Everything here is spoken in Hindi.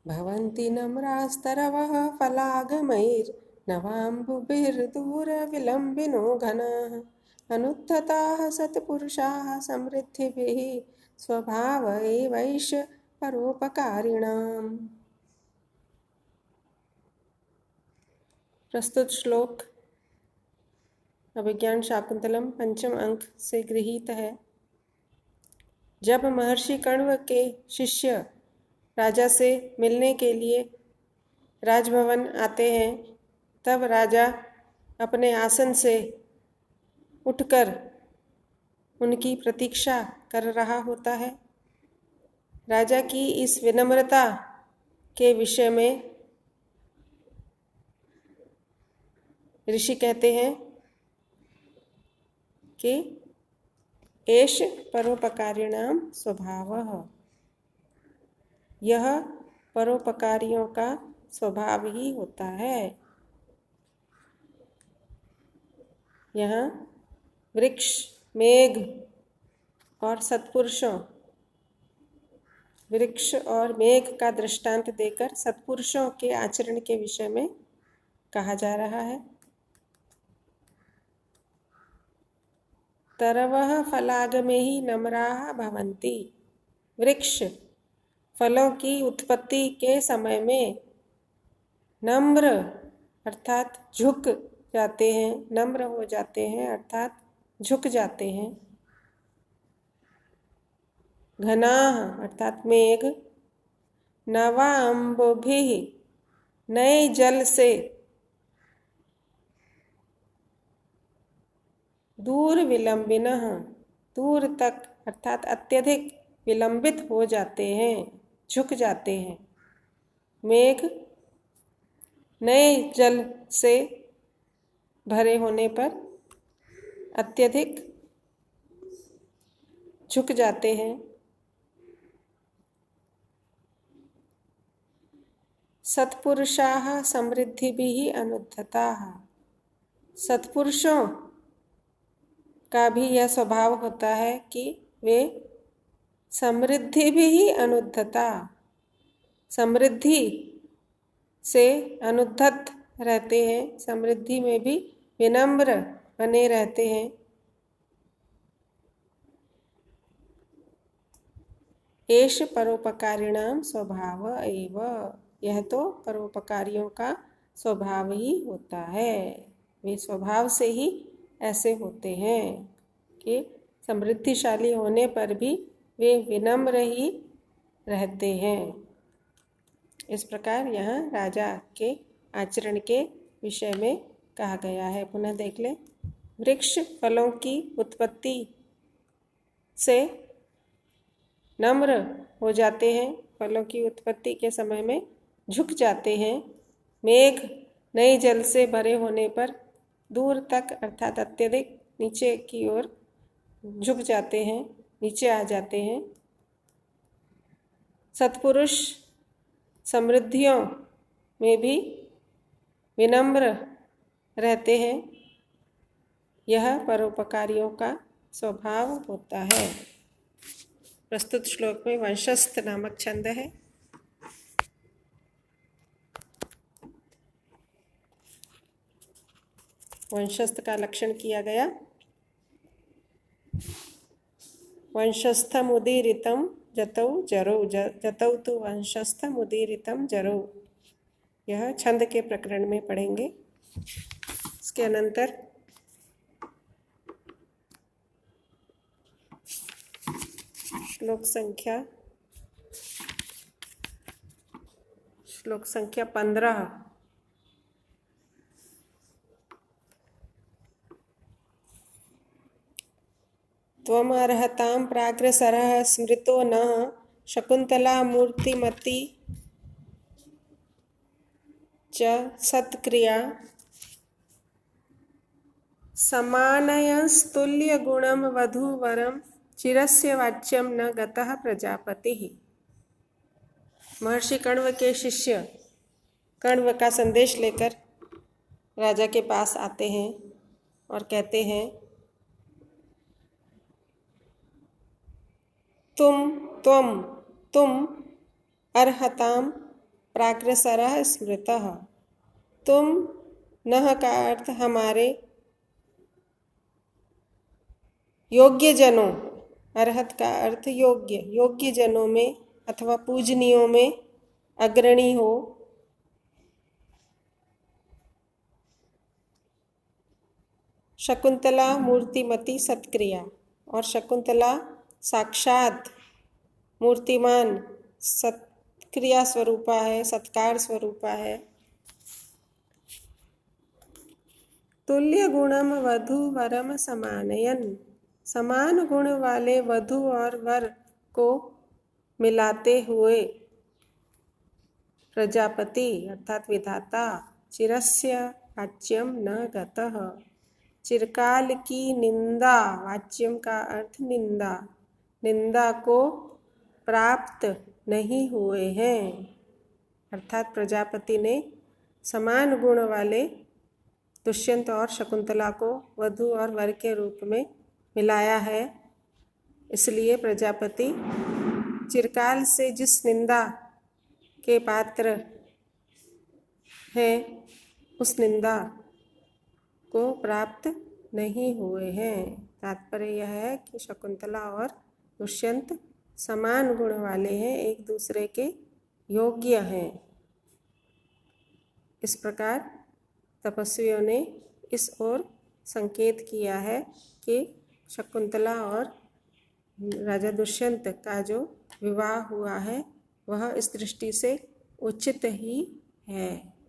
भवन्ति नम्रास्तरवः फलागमैर्नवाम्बुभिर्दूरविलम्बिनो घनाः अनुत्थताः सत्पुरुषाः समृद्धिभिः स्वभाव एवैष परोपकारिणाम्। प्रस्तुत श्लोक अभिज्ञान शाकुंतलम पंचम अंक से गृहीत है। जब महर्षि कण्व के शिष्य राजा से मिलने के लिए राजभवन आते हैं, तब राजा अपने आसन से उठकर उनकी प्रतीक्षा कर रहा होता है। राजा की इस विनम्रता के विषय में ऋषि कहते हैं कि एष परोपकारिणां स्वभावः, यह परोपकारियों का स्वभाव ही होता है। यहाँ वृक्ष, मेघ और सत्पुरुषों, वृक्ष और मेघ का दृष्टांत देकर सत्पुरुषों के आचरण के विषय में कहा जा रहा है। तरवः फलागमेहि नम्राः भवन्ति, वृक्ष फलों की उत्पत्ति के समय में नम्र अर्थात झुक जाते हैं, नम्र हो जाते हैं अर्थात झुक जाते हैं। घनाः अर्थात मेघ, नवाम्बुभिः नए जल से, दूर विलंबिनः दूर तक अर्थात अत्यधिक विलंबित हो जाते हैं, झुक जाते हैं। मेघ नए जल से भरे होने पर अत्यधिक झुक जाते हैं। सत्पुरुषाः समृद्धिभिः अनुद्धताः, सत्पुरुषों का भी यह स्वभाव होता है कि वे समृद्धि भी ही अनुद्धता, समृद्धि से अनुद्धत रहते हैं, समृद्धि में भी विनम्र बने रहते हैं। एष परोपकारिणां स्वभाव एव, यह तो परोपकारियों का स्वभाव ही होता है। वे स्वभाव से ही ऐसे होते हैं कि समृद्धिशाली होने पर भी वे विनम्र ही रहते हैं। इस प्रकार यहाँ राजा के आचरण के विषय में कहा गया है। पुनः देख लें। वृक्ष फलों की उत्पत्ति से नम्र हो जाते हैं, फलों की उत्पत्ति के समय में झुक जाते हैं। मेघ नए जल से भरे होने पर दूर तक अर्थात अत्यधिक नीचे की ओर झुक जाते हैं, नीचे आ जाते हैं। सत्पुरुष समृद्धियों में भी विनम्र रहते हैं। यह परोपकारियों का स्वभाव होता है। प्रस्तुत श्लोक में वंशस्थ नामक छंद है। वंशस्थ का लक्षण किया गया। वंशस्थमुदीरितं जतौ जरौ, जतौ तु वंशस्थमुदीरितं जरौ। यह छंद के प्रकरण में पढ़ेंगे। इसके अनंतर श्लोक संख्या 15। त्वमर्हतां प्राग्रसरः स्मृतो नः शकुन्तला मूर्तिमती च सत्क्रिया समानयस्तुल्यगुणं वधूवरं चिरस्य वाच्यं न गतः प्रजापतिः। महर्षि कण्व के शिष्य कण्व का संदेश लेकर राजा के पास आते हैं और कहते हैं, तुम अर्हताम प्राग्रसरः स्मृतः। तुम नः का अर्थ हमारे योग्य जनों, अर्हत का अर्थ योग्य, योग्य जनों में अथवा पूजनीयों में अग्रणी हो। शकुंतला मूर्तिमती सत्क्रिया, और शकुंतला साक्षात मूर्तिमान सत्क्रिया स्वरूपा है, सत्कार स्वरूपा है। तुल्य गुणम वधु वरम समानयन, समान गुण वाले वधु और वर को मिलाते हुए प्रजापति अर्थात विधाता चिरस्य वाच्यम न गतः, चिरकाल की निंदा, वाच्यम का अर्थ निंदा, निंदा को प्राप्त नहीं हुए हैं। अर्थात प्रजापति ने समान गुण वाले दुष्यंत और शकुंतला को वधु और वर के रूप में मिलाया है। इसलिए प्रजापति चिरकाल से जिस निंदा के पात्र हैं उस निंदा को प्राप्त नहीं हुए हैं। तात्पर्य यह है कि शकुंतला और दुष्यंत समान गुण वाले हैं, एक दूसरे के योग्य हैं। इस प्रकार तपस्वियों ने इस ओर संकेत किया है कि शकुंतला और राजा दुष्यंत का जो विवाह हुआ है वह इस दृष्टि से उचित ही है।